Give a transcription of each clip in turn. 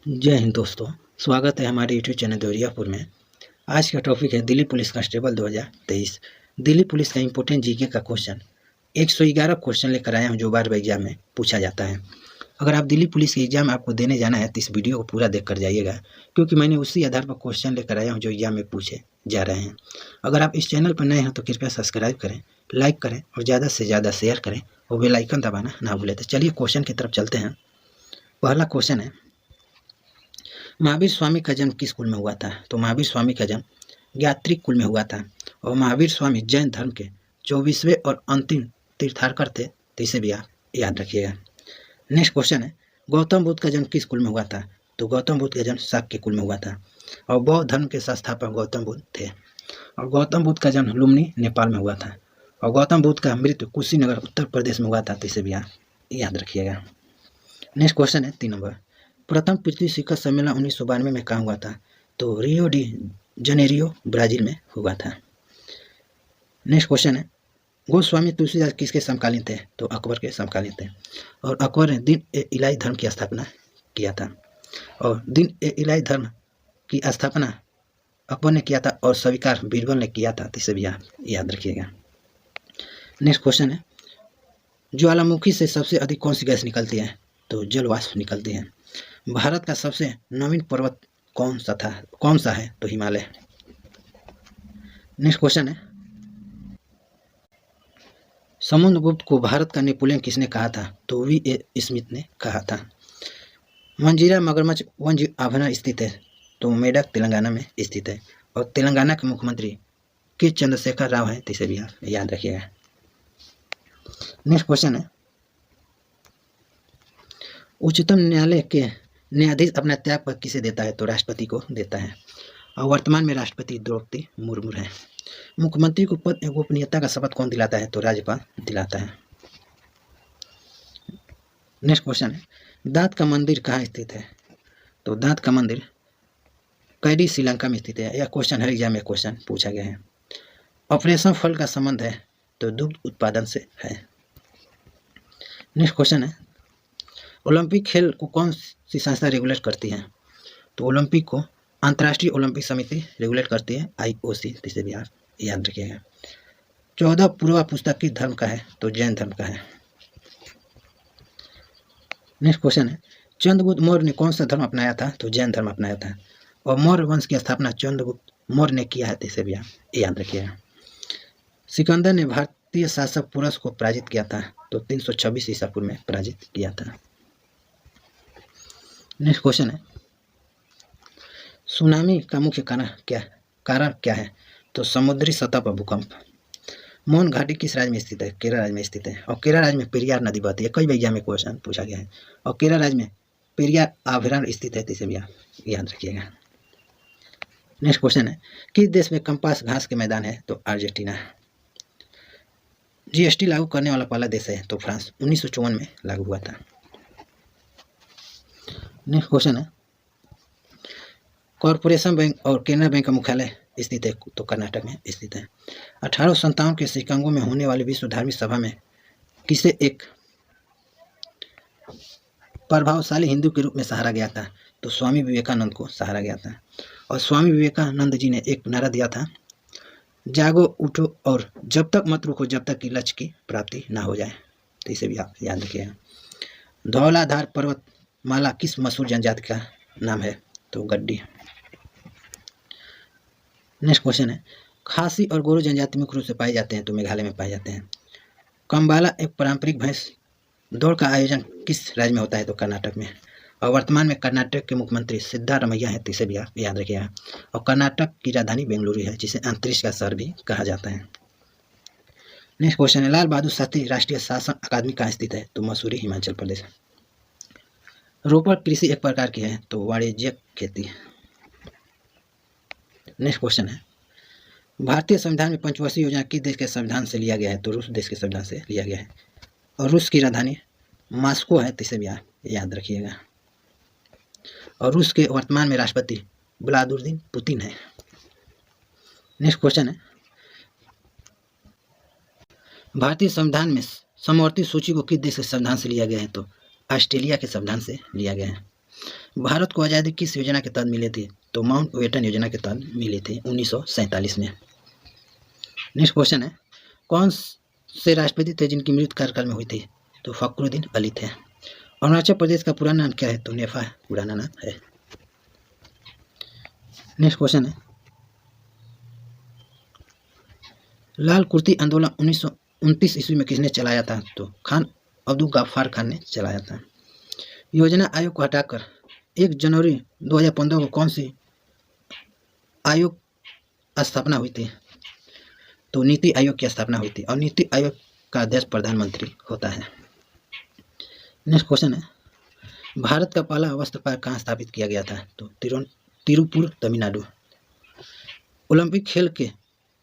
जय हिंद दोस्तों, स्वागत है हमारे यूट्यूब चैनल देवरियापुर में। आज का टॉपिक है Delhi police constable 2023। Delhi police का इंपॉर्टेंट जीके का क्वेश्चन 111 क्वेश्चन लेकर आया हूँ जो बार एग्जाम में पूछा जाता है। अगर आप दिल्ली पुलिस के एग्जाम आपको देने जाना है तो इस वीडियो को पूरा देख कर जाइएगा, क्योंकि मैंने उसी आधार पर क्वेश्चन लेकर आया हूँ जो एग्जाम में पूछे जा रहे हैं। अगर आप इस चैनल पर नए हैं तो कृपया सब्सक्राइब करें, लाइक करें और ज़्यादा से ज़्यादा शेयर करें और बेल आइकन दबाना ना भूलें। तो चलिए क्वेश्चन की तरफ चलते हैं। पहला क्वेश्चन है, महावीर स्वामी का जन्म किस कुल में हुआ था? तो महावीर स्वामी का जन्म यात्री कुल में हुआ था और महावीर स्वामी जैन धर्म के 24वें और अंतिम तीर्थांकर थे, तो इसे भी आप याद रखिएगा। नेक्स्ट क्वेश्चन है, गौतम बुद्ध का जन्म किस कुल में हुआ था? तो गौतम बुद्ध का जन्म शाक्य कुल में हुआ था और बौद्ध धर्म के संस्थापक गौतम बुद्ध थे और गौतम बुद्ध का जन्म लुम्बिनी नेपाल में हुआ था और गौतम बुद्ध का मृत्यु कुशीनगर उत्तर प्रदेश में हुआ था, तो इसे भी आप याद रखिएगा। नेक्स्ट क्वेश्चन है 3 नंबर, प्रथम पृथ्वी शिखर सम्मेलन 1992 में कहाँ हुआ था? तो रियो डी जनेरियो ब्राजील में हुआ था। नेक्स्ट क्वेश्चन है, गोस्वामी तुलसीदास किसके समकालीन थे? तो अकबर के समकालीन थे और अकबर ने दिन ए इलाही धर्म की स्थापना किया था और दिन ए इलाही धर्म की स्थापना अकबर ने किया था और स्वीकार बीरबल ने किया था, तो इसे भी आप याद रखिएगा। नेक्स्ट क्वेश्चन है, ज्वालामुखी से सबसे अधिक कौन सी गैस निकलती है? तो जल वाष्प निकलती है। भारत का सबसे नवीन पर्वत कौन सा है? तो हिमालय। नेक्स्ट क्वेश्चन है, समुद्रगुप्त को भारत का नेपोलियन किसने कहा था? तो वी.ए. स्मिथ ने कहा था। मंजीरा मगरमच्छ वन्य अभयारण्य स्थित है? तो मेडक तेलंगाना में स्थित है और तेलंगाना के मुख्यमंत्री के चंद्रशेखर राव हैं, तो इसे भी आप याद रखिएगा। नेक्स्ट क्वेश्चन है, उच्चतम न्यायालय के न्यायाधीश अपना त्याग पत्र किसे देता है? तो राष्ट्रपति को देता है और वर्तमान में राष्ट्रपति द्रौपदी मुर्मू है। मुख्यमंत्री को पद एवं गोपनीयता का शपथ कौन दिलाता है? तो राज्यपाल दिलाता है। नेक्स्ट क्वेश्चन है, दांत का मंदिर कहाँ स्थित है? तो दांत का मंदिर कैडी श्रीलंका में स्थित है। यह क्वेश्चन हर एग्जाम में क्वेश्चन पूछा गया है। ऑपरेशन फल का संबंध है? तो दुग्ध उत्पादन से है। नेक्स्ट क्वेश्चन है, ओलंपिक खेल को कौन सी संस्था रेगुलेट करती है? तो ओलंपिक को अंतर्राष्ट्रीय ओलंपिक समिति रेगुलेट करती है, IOC, जिसे भी आप याद रखिएगा। 14 पूर्वा पुस्तक किस धर्म का है? तो जैन धर्म का है। नेक्स्ट क्वेश्चन है, चंद्रगुप्त मौर्य ने कौन सा धर्म अपनाया था? तो जैन धर्म अपनाया था और मौर्य वंश की स्थापना चंद्रगुप्त मौर्य ने किया है, तो इसे भी आप याद रखिएगा। सिकंदर ने भारतीय शासक पुरुष को पराजित किया था? तो 326 ईसा पूर्व में पराजित किया था। नेक्स्ट क्वेश्चन है, सुनामी का मुख्य कारण क्या है? तो समुद्री सतह पर भूकंप। मोहन घाटी किस राज्य में स्थित है? केरल राज्य में स्थित है और केरल राज्य में पेरियार नदी बहती है। कई एग्जाम में क्वेश्चन पूछा गया है और केरल राज्य में पेरियार अभयारण्य स्थित है, तो इसे भी आप याद रखिएगा। नेक्स्ट क्वेश्चन है, किस देश में कंपास घास के मैदान है? तो अर्जेंटीना। GST लागू करने वाला पहला देश है? तो फ्रांस, 1954 में लागू हुआ था। नेक्स्ट क्वेश्चन है, कॉरपोरेशन बैंक और केनरा बैंक का मुख्यालय स्थित है? तो कर्नाटक में स्थित है। 1857 के शिकागो में होने वाली विश्व धार्मिक सभा में किसे एक प्रभावशाली हिंदू के रूप में सहारा गया था? तो स्वामी विवेकानंद को सहारा गया था और स्वामी विवेकानंद जी ने एक नारा दिया था, जागो उठो और जब तक मत रुको जब तक कि लक्ष्य की प्राप्ति ना हो जाए, तो इसे भी आप याद रखिएगा। धौलाधार पर्वत माला किस मशहूर जनजाति का नाम है? तो गड्डी। नेक्स्ट क्वेश्चन है, खासी और गोरो जनजाति मुख्य रूप से पाए जाते हैं? तो मेघालय में पाए जाते हैं। कम्बाला एक पारंपरिक भैंस दौड़ का आयोजन किस राज्य में होता है? तो कर्नाटक में और वर्तमान में कर्नाटक के मुख्यमंत्री सिद्धारमैया हैं, तो इसे भी आप याद रखिएगा और कर्नाटक की राजधानी बेंगलुरु है, जिसे अंतरिक्ष का शहर भी कहा जाता है। नेक्स्ट क्वेश्चन है, लाल बहादुर शास्त्री राष्ट्रीय शासन अकादमी कहाँ स्थित है? तो मसूरी, हिमाचल प्रदेश। रोपड़ कृषि एक प्रकार की है? तो वाणिज्यिक खेती। नेक्स्ट क्वेश्चन है, भारतीय संविधान में पंचवर्षीय योजना किस देश के संविधान से लिया गया है? तो रूस देश के संविधान से लिया गया है और रूस की राजधानी मॉस्को है, तो इसे भी आप याद रखिएगा और रूस के वर्तमान में राष्ट्रपति व्लादिमीर पुतिन है। नेक्स्ट क्वेश्चन है, भारतीय संविधान में समवर्ती सूची को किस देश के संविधान से लिया गया है? तो ऑस्ट्रेलिया के संविधान से लिया गया है। भारत को आज़ादी किस योजना के तहत मिली थी? तो माउंट बेटन योजना के तहत मिली थी 1947 में। नेक्स्ट क्वेश्चन है, कौन से राष्ट्रपति थे जिनकी मृत्यु कार्यकाल में हुई थी? तो फखरुद्दीन अली थे। अरुणाचल प्रदेश का पुराना नाम क्या है? तो नेफा पुराना नाम है। नेक्स्ट क्वेश्चन है, लाल कुर्ती आंदोलन 1929 ईस्वी में किसने चलाया था? तो खान अब्दुल गफ्फार खान ने चलाया था। योजना आयोग को हटाकर 1 जनवरी 2015 को कौन सी आयोग स्थापना हुई थी? तो नीति आयोग की स्थापना हुई थी और नीति आयोग का अध्यक्ष प्रधानमंत्री होता है। नेक्स्ट क्वेश्चन है, भारत का पहला वस्त्र पार्क कहाँ स्थापित किया गया था? तो तिरुपुर तमिलनाडु। ओलंपिक खेल के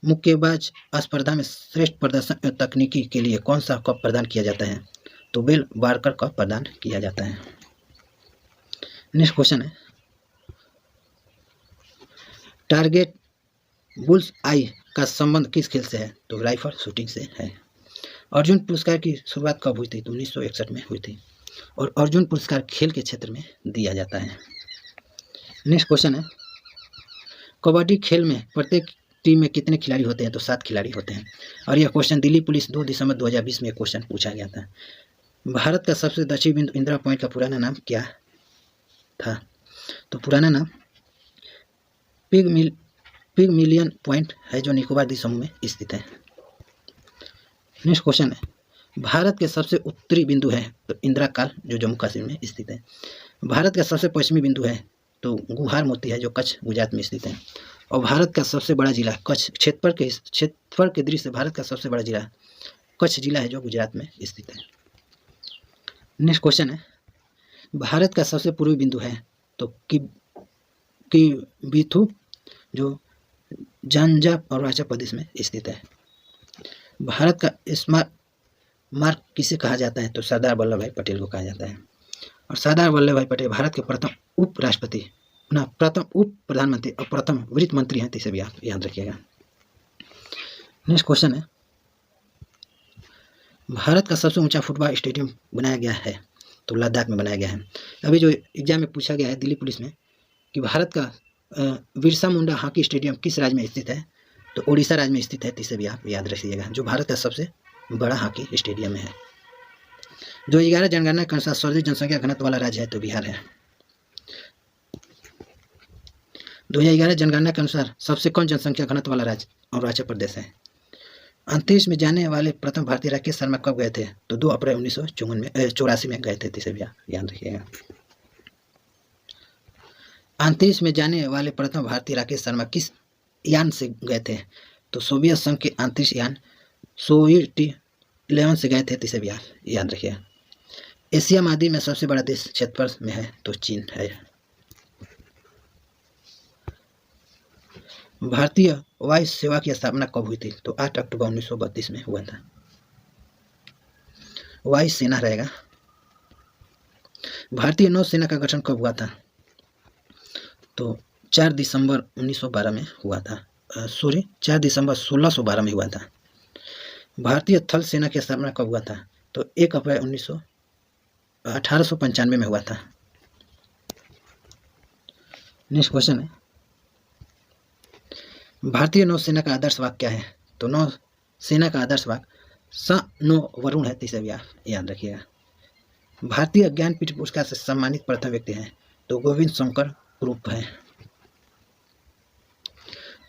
मुक्केबाज स्पर्धा में श्रेष्ठ प्रदर्शन और तकनीकी के लिए कौन सा कप प्रदान किया जाता है? तो बेल वार्कर कप प्रदान किया जाता है। नेक्स्ट क्वेश्चन है, टारगेट बुल्स आई का संबंध किस खेल से है? तो राइफल शूटिंग से है। अर्जुन पुरस्कार की शुरुआत कब हुई थी? तो 1961 में हुई थी और अर्जुन पुरस्कार खेल के क्षेत्र में दिया जाता है। नेक्स्ट क्वेश्चन है, कबड्डी खेल में प्रत्येक टीम में कितने खिलाड़ी होते हैं? तो 7 खिलाड़ी होते हैं और यह क्वेश्चन दिल्ली पुलिस 2 दिसंबर 2020 में क्वेश्चन पूछा गया था। भारत का सबसे दक्षिणी बिंदु इंदिरा पॉइंट का पुराना नाम क्या था? तो पुराना नाम पिगमिलियन पॉइंट है जो निकोबार द्वीप समूह में स्थित है। नेक्स्ट क्वेश्चन है, भारत के सबसे उत्तरी बिंदु है? तो इंदिरा काल जो जम्मू कश्मीर में स्थित है। भारत का सबसे पश्चिमी बिंदु है? तो गुहार मोती है जो कच्छ गुजरात में स्थित है। और भारत का सबसे बड़ा जिला कच्छ क्षेत्रफल के दृष्टि से भारत का सबसे बड़ा जिला कच्छ जिला है जो गुजरात में स्थित है। नेक्स्ट क्वेश्चन है, भारत का सबसे पूर्वी बिंदु है? तो किबिथु जो झांझा अरुणाचल प्रदेश में स्थित है। भारत का स्मारक मार्ग किसे कहा जाता है? तो सरदार वल्लभ भाई पटेल को कहा जाता है। और सरदार वल्लभ भाई पटेल भारत के प्रथम उपराष्ट्रपति, प्रथम उप प्रधानमंत्री और प्रथम वित्त मंत्री हैं, इसे भी आप याद रखिएगा। नेक्स्ट क्वेश्चन है, भारत का सबसे ऊंचा फुटबॉल स्टेडियम बनाया गया है? तो लद्दाख में बनाया गया है। अभी जो एग्जाम में पूछा गया है दिल्ली पुलिस में कि भारत का बिरसा मुंडा हॉकी स्टेडियम किस राज्य में स्थित है? तो उड़ीसा राज्य में स्थित है, इसे भी आप याद रखिएगा, जो भारत का सबसे बड़ा हॉकी स्टेडियम है। 2011 जनगणना के अनुसार सर्वाधिक जनसंख्या घनत्व वाला राज्य है? तो बिहार है। 2011 जनगणना के अनुसार सबसे कम जनसंख्या घनत्व वाला राज्य अरुणाचल प्रदेश है। अंतरिक्ष में जाने वाले प्रथम भारतीय राकेश शर्मा कब गए थे? तो 2 अप्रैल 1984 में गए थे, इसे भी याद रखिएगा। अंतरिक्ष में जाने वाले प्रथम भारतीय राकेश शर्मा किस यान से गए थे? तो सोवियत संघ के अंतरिक्ष यान सोयुज T11 से गए थे, इसे भी याद रखिएगा। एशिया महाद्वीप में सबसे बड़ा देश क्षेत्रफल में है? तो चीन है। भारतीय वायु सेवा की स्थापना कब हुई थी? तो 8 अक्टूबर 1932 में हुआ था। वायु सेना रहेगा। भारतीय नौसेना का गठन कब हुआ था? तो 4 दिसंबर 1912 में हुआ था। 4 दिसंबर 1612 में हुआ था। भारतीय थल सेना की स्थापना कब हुआ था? तो 1 अप्रैल 1895 में हुआ था। नेक्स्ट क्वेश्चन है, भारतीय नौसेना का आदर्श वाक्य क्या है? तो नौसेना का आदर्श वाक्य स नो वरुण है, इसे भी याद रखिएगा। भारतीय ज्ञानपीठ पुरस्कार से सम्मानित प्रथम व्यक्ति हैं? तो गोविंद शंकर ग्रुप है।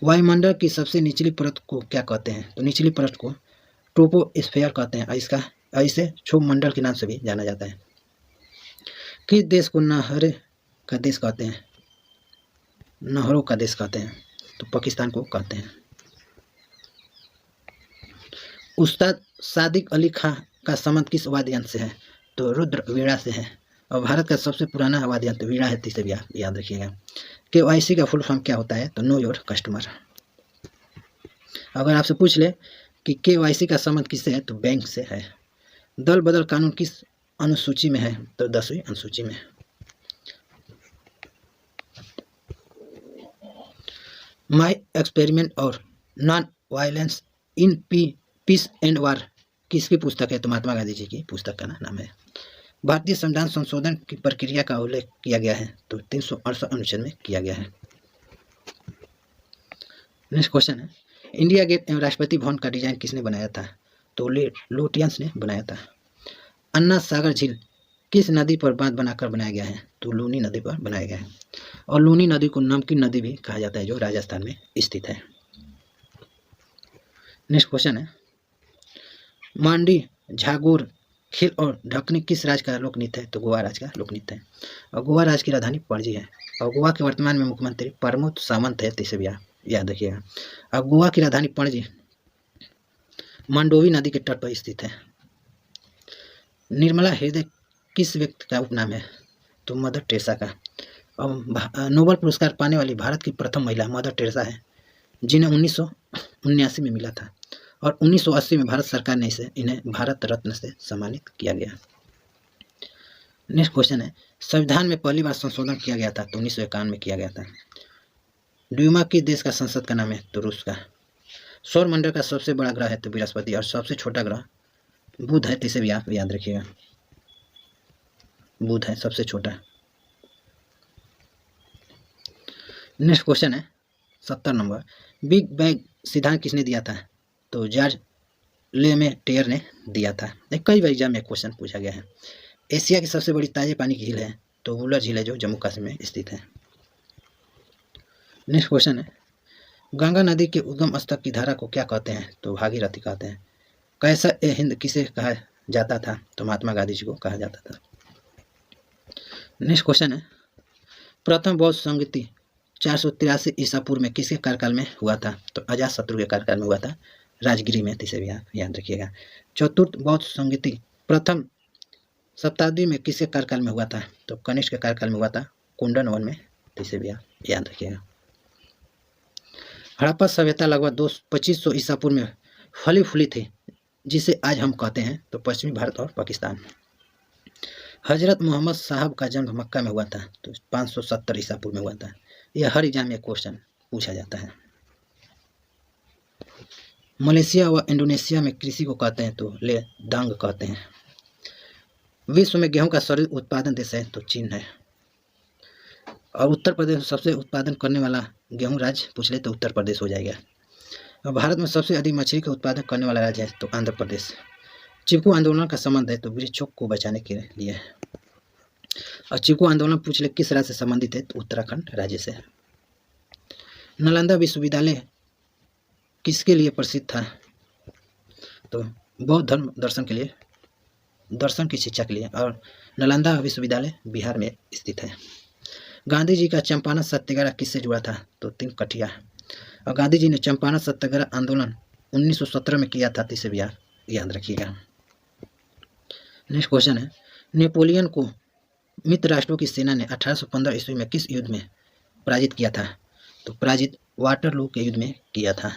वायुमंडल की सबसे निचली परत को क्या कहते हैं? तो निचली परत को ट्रोपोस्फेयर कहते हैं। इसे क्षोभ मंडल के नाम से भी जाना जाता है। किस देश को नहर का देश कहते हैं? नहरों का देश कहते हैं, तो पाकिस्तान को कहते हैं। उस्ताद सादिक अली खां का संबंध किस वाद्य यंत्र से है? तो रुद्र वीणा से है। और भारत का सबसे पुराना वाद्य यंत्र वीणा है, इसे भी याद रखिएगा। KYC का फुल फॉर्म क्या होता है? तो नो योर कस्टमर। अगर आपसे पूछ ले कि KYC का संबंध किससे है? तो बैंक से है। दल बदल कानून किस अनुसूची में है? तो 10वीं अनुसूची में। माई एक्सपेरिमेंट और non violence in peace and वार किसकी पुस्तक है? तो महात्मा गांधी जी की पुस्तक का नाम है। भारतीय संविधान संशोधन की प्रक्रिया का उल्लेख किया गया है? तो 368 अनुच्छेद में किया गया है। नेक्स्ट क्वेश्चन है, इंडिया गेट एवं राष्ट्रपति भवन का डिजाइन किसने बनाया था? तो लोटियंस ने बनाया था। अन्ना सागर झील किस नदी पर बांध बनाकर बनाया गया है? तो लूनी नदी पर बनाया गया है। और लूनी नदी को नमकीन नदी भी कहा जाता है, जो राजस्थान में स्थित है। नेक्स्ट क्वेश्चन है, मांडी, झागोर, खिल और ढकनी किस राज्य का लोक नृत्य है? तो गोवा राज्य का लोक नृत्य है। और गोवा राज्य की राजधानी पणजी है। और गोवा के वर्तमान में मुख्यमंत्री प्रमोद सावंत है, तो इसे भी याद रखिएगा। अब गोवा की राजधानी पणजी मंडोवी नदी के तट पर स्थित है। निर्मला हृदय किस व्यक्ति का उपनाम है? तो मदर टेरेसा का। और नोबेल पुरस्कार पाने वाली भारत की प्रथम महिला मदर टेरेसा है, जिन्हें 1979 में मिला था। और 1980 में भारत सरकार ने इन्हें भारत रत्न से सम्मानित किया गया। नेक्स्ट क्वेश्चन है, संविधान में पहली बार संशोधन किया गया था? तो 1951 में किया गया था। ड्यूमा किस देश का संसद का नाम है? तो रूस का। सौर मंडल का सबसे बड़ा ग्रह है? तो बृहस्पति। और सबसे छोटा ग्रह बुध है, तो इसे भी आप याद रखिएगा, बुध है सबसे छोटा। नेक्स्ट क्वेश्चन है 70 नंबर, बिग बैंग सिद्धांत किसने दिया था? तो जॉर्ज लेमेटेयर ने दिया था। कई बार एग्जाम में क्वेश्चन पूछा गया है। एशिया की सबसे बड़ी ताजे पानी की झील है? तो वुलर झील है, जो जम्मू कश्मीर में स्थित है। नेक्स्ट क्वेश्चन है, गंगा नदी के उद्गम स्थल की धारा को क्या कहते हैं? तो भागीरथी कहते हैं। कैसर ए हिंद किसे कहा जाता था? तो महात्मा गांधी जी को कहा जाता था। नेक्स्ट क्वेश्चन है, प्रथम बौद्ध संगति 483 ईसा पूर्व में किसके कार्यकाल में हुआ था? तो अजातशत्रु के कार्यकाल में हुआ था, राजगिरी में, इसे भी याद रखिएगा। चतुर्थ बौद्ध संगति प्रथम शताब्दी में किसके कार्यकाल में हुआ था? तो कनिष्क के कार्यकाल में हुआ था, कुंडन वन में, इसे भी याद रखिएगा। हड़प्पा सभ्यता लगभग 2500 ईसा पूर्व में फली फूली थी, जिसे आज हम कहते हैं तो पश्चिमी भारत और पाकिस्तान। हजरत मोहम्मद साहब का जन्म मक्का में हुआ था, तो 570 ईसा पूर्व में हुआ था। यह हर एग्जाम में क्वेश्चन पूछा जाता है। मलेशिया व इंडोनेशिया में कृषि को कहते हैं तो लेदांग कहते हैं। विश्व में गेहूं का सर्वाधिक उत्पादन देश है? तो चीन है। और उत्तर प्रदेश सबसे उत्पादन करने वाला गेहूं राज्य पूछ ले तो उत्तर प्रदेश हो जाएगा। और भारत में सबसे अधिक मछली का उत्पादन करने वाला राज्य है? तो आंध्र प्रदेश। चिपको आंदोलन का संबंध है? तो वृक्षों को बचाने के लिए। और चिपको आंदोलन पूछ ले किस राज्य से संबंधित है? तो उत्तराखंड राज्य से। नालंदा विश्वविद्यालय किसके लिए प्रसिद्ध था? तो बौद्ध धर्म दर्शन के लिए, दर्शन की शिक्षा के लिए। और नालंदा विश्वविद्यालय बिहार में स्थित है। गांधी जी का चंपारण सत्याग्रह किससे जुड़ा था? तो तिनकटिया। और गांधी जी ने चंपारण सत्याग्रह आंदोलन 1917 में किया था, इसे भी याद रखिएगा। नेक्स्ट क्वेश्चन है, नेपोलियन को मित्र राष्ट्रों की सेना ने 1815 ईस्वी में किस युद्ध में पराजित किया था? तो पराजित वाटरलू के युद्ध में किया था।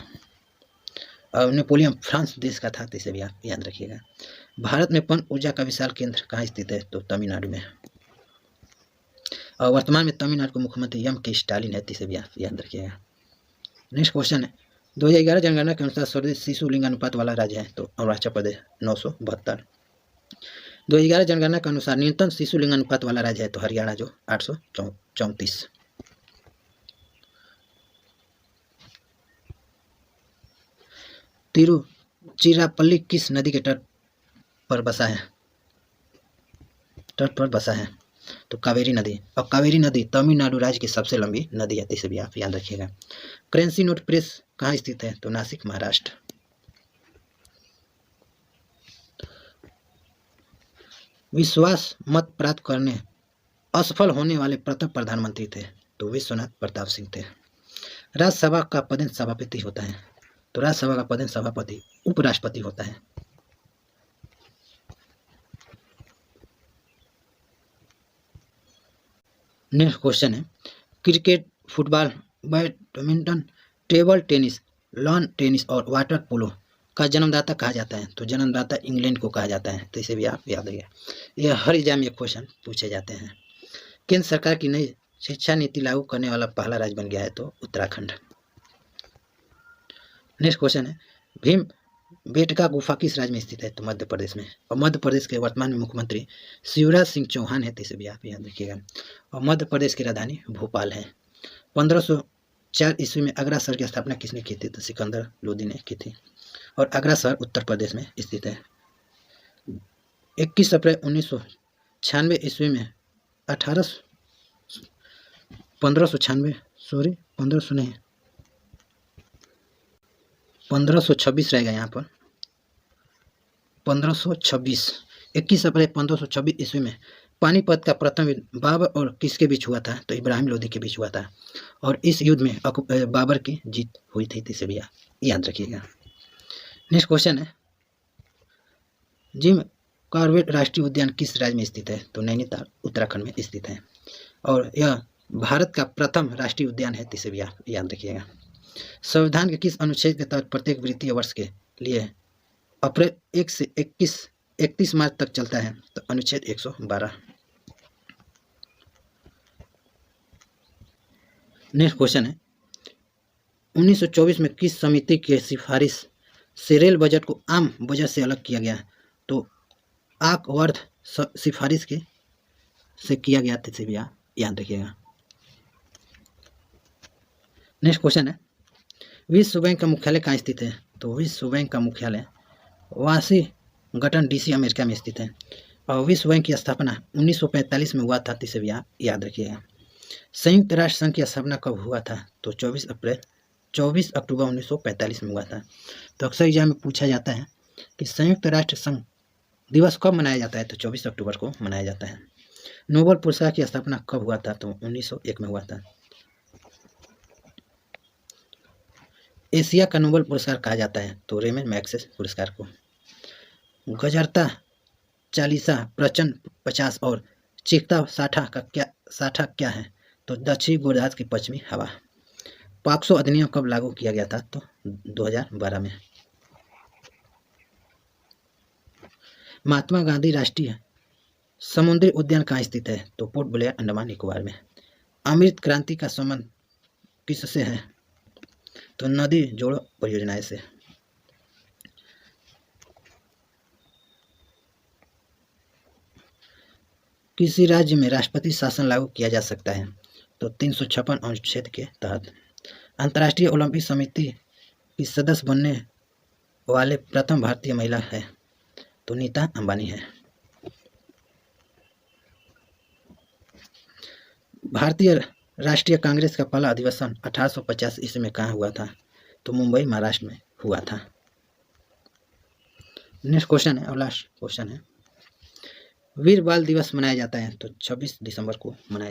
और नेपोलियन फ्रांस देश का था, इसे भी आप याद रखिएगा। भारत में पन ऊर्जा का विशाल केंद्र कहाँ स्थित है? तो तमिलनाडु में। और वर्तमान में तमिलनाडु के मुख्यमंत्री के स्टालिन है, इसे भी आप याद रखिएगा। नेक्स्ट क्वेश्चन है, 2011 जनगणना के अनुसार सर्वाधिक शिशु लिंगानुपात वाला राज्य है? तो अरुणाचल प्रदेश 972। 2011 जनगणना के अनुसार न्यूनतम शिशु लिंगानुपात वाला राज्य है? तो हरियाणा, जो 834। तिरुचिरापल्ली किस नदी के तट पर बसा है? तो कावेरी नदी। और कावेरी नदी तमिलनाडु राज्य की सबसे लंबी नदी है, इसे भी आप याद रखिएगा। करेंसी नोट प्रेस कहाँ स्थित है? तो नासिक, महाराष्ट्र। विश्वास मत प्राप्त करने असफल होने वाले प्रथम प्रधानमंत्री थे? तो विश्वनाथ प्रताप सिंह थे। राज्यसभा का पदेन सभापति होता है? तो राज्यसभा का पदेन सभापति उपराष्ट्रपति होता है। नेक्स्ट क्वेश्चन है, cricket, football, badminton, table tennis, lawn tennis और वाटर पोलो का जन्मदाता कहा जाता है? तो जन्मदाता इंग्लैंड को कहा जाता है, तो इसे भी आप याद रखिए। यह हर एग्जाम में क्वेश्चन पूछे जाते हैं। केंद्र सरकार की नई शिक्षा नीति लागू करने वाला पहला राज्य बन गया है? तो उत्तराखंड। नेक्स्ट क्वेश्चन है, भीम बेटका गुफा किस राज्य में स्थित है? तो मध्य प्रदेश में। और मध्य प्रदेश के वर्तमान में मुख्यमंत्री शिवराज सिंह चौहान है, तो इसे भी आप याद रखिएगा। और मध्य प्रदेश की राजधानी भोपाल है। 1504 ईस्वी में आगरा शहर की स्थापना किसने की थी? तो सिकंदर लोदी ने की थी। और आगरा शहर उत्तर प्रदेश में स्थित है। 21 अप्रैल 1996 ईस्वी में 1526 रहेगा यहाँ पर, 1526। 21 अप्रैल 1526 ईस्वी में पानीपत का प्रथम युद्ध बाबर और किसके बीच हुआ था? तो इब्राहिम लोदी के बीच हुआ था। और इस युद्ध में बाबर की जीत हुई थी, इसे भी याद रखिएगा। नेक्स्ट क्वेश्चन है, जिम कॉर्बेट राष्ट्रीय उद्यान किस राज्य में स्थित है? तो नैनीताल उत्तराखंड में स्थित है। और यह भारत का प्रथम राष्ट्रीय उद्यान है, इसे भी आप याद रखिएगा। संविधान के किस अनुच्छेद के तहत प्रत्येक वित्तीय वर्ष के लिए अप्रैल 1 से 31 मार्च तक चलता है? तो अनुच्छेद 112। नेक्स्ट क्वेश्चन है, 1924 में किस समिति की सिफारिश से रेल बजट को आम बजट से अलग किया गया? तो आकवर्थ सिफारिश के से किया गया, इसे भी आप याद रखिएगा। नेक्स्ट क्वेश्चन है, विश्व बैंक का मुख्यालय कहाँ स्थित है? तो विश्व बैंक का मुख्यालय वाशिंगटन डीसी अमेरिका में स्थित है। और विश्व बैंक की स्थापना 1945 में हुआ था, इसे भी आप याद रखिएगा। संयुक्त राष्ट्र संघ की स्थापना कब हुआ था? तो 24 अक्टूबर 1945 में हुआ था। तो अक्सर एग्जाम में पूछा जाता है कि संयुक्त राष्ट्र संघ दिवस कब मनाया जाता है? तो 24 अक्टूबर को मनाया जाता है। नोबेल पुरस्कार की स्थापना कब हुआ था? तो 1901 में हुआ था। एशिया का नोबेल पुरस्कार कहा जाता है तो रेमन मैग्सेसे पुरस्कार को। गजरता 40, प्रचंड 50 और चीखता साठा क्या है? तो दक्षिणी गोलार्ध की पश्चिमी हवा। पॉक्सो अधिनियम कब लागू किया गया था? तो 2012 में। महात्मा गांधी राष्ट्रीय समुद्री उद्यान कहाँ स्थित है? तो पोर्ट ब्लेयर, अंडमान निकोबार में। अमृत क्रांति का संबंध किससे है? तो नदी जोड़ो परियोजना से। किसी राज्य में राष्ट्रपति शासन लागू किया जा सकता है? तो 356 अनुच्छेद के तहत। अंतर्राष्ट्रीय ओलंपिक समिति की सदस्य बनने वाले प्रथम भारतीय महिला है? तो नीता अंबानी है। भारतीय राष्ट्रीय कांग्रेस का पहला अधिवेशन 1850 ईस्वी में कहाँ हुआ था? तो मुंबई, महाराष्ट्र में हुआ था। नेक्स्ट क्वेश्चन है और लास्ट क्वेश्चन है, वीर बाल दिवस मनाया जाता है तो 26 दिसंबर को मनाया